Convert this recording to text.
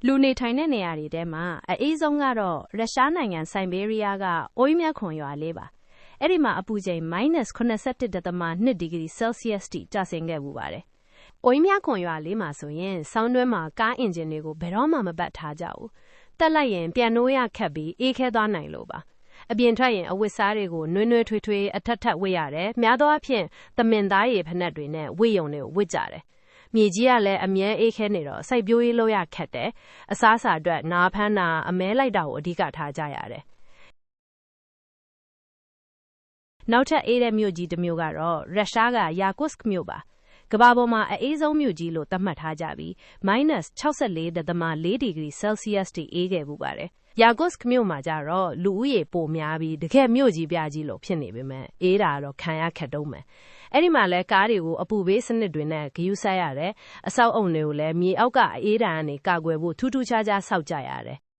လူနေထိုင်တဲ့နေရာတွေထဲမှာအအေးဆုံးကတော့ရုရှားနိုင်ငံဆိုင်ဘေးရီးယားကအိုးမြခွန်ရွာလေးပါအဲ့ဒီမှာအပူချိန် -81.2 ဒီဂရီဆဲလ်စီယပ်စ်ထိကျဆင်းခဲ့ပူပါတယ်။အိုးမြခွန်ရွာလေးမှာဆိုရင်ဆောင်းတွင်းမှာကားအင်ဂျင်တွေကိုဘယ်တော့မှမပတ်ထားကြဘူး။တက်လိုက်ရင်ပြန်နိုးရခက်ပြီးအေးခဲသွားနိုင်လို့ပါ။အပြင်ထွက်ရင်အဝတ်စားတွေကိုနွေးနွေးထွေးထွေးအထက်ထက်ဝတ်ရတယ်။များသောအားဖြင့်သမင်သားရည်ဖက်နှက်တွေနဲ့ဝတ်ရုံတွေကိုဝတ်ကြတယ်။မြေကြီးကလည်းအမြဲအေးခဲနေတော့စိုက်ပျိုးရေးလုပ်ရခက်တယ်။အစားအစာအတွက်နားဖမ်းတာအမဲလိုက်တာကိုအဓိကထားကြရတယ်။နောက်ထပ်အေးတဲ့မြို့ကြီးတစ်မြို့ကတော့ရုရှားကယာကုတ်စကမြို့ပါ။ကမ္ဘာပေါ်မှာအအေးဆုံးမြို့ကြီးလို့သတ်မှတ်ထားကြပြီး -64.4 ဒီဂရီဆဲလ်စီယပ်စ်ထိအေးခဲ့ပူပါတယ်။ယာကုတ်စကမြို့မှာကြတော့လူဦးရေပိုများပြီးတကယ်မြို့ကြီးပြကြီးလို့ဖြစ်နေပေမဲ့အေးတာတော့ခံရခက်တုံးမယ်။အဲ့ဒီမှာလဲကားတွေကိုအပူဘေးစနစ်တွေနဲ့ဂရုစိုက်ရတယ်။အဆောက်အုံတွေကိုလည်းမြေအောက်ကအအေးဓာတ်ကနေကာကွယ်ဖို့ထူးထူးခြားခြားဆောက်ကြရတယ်။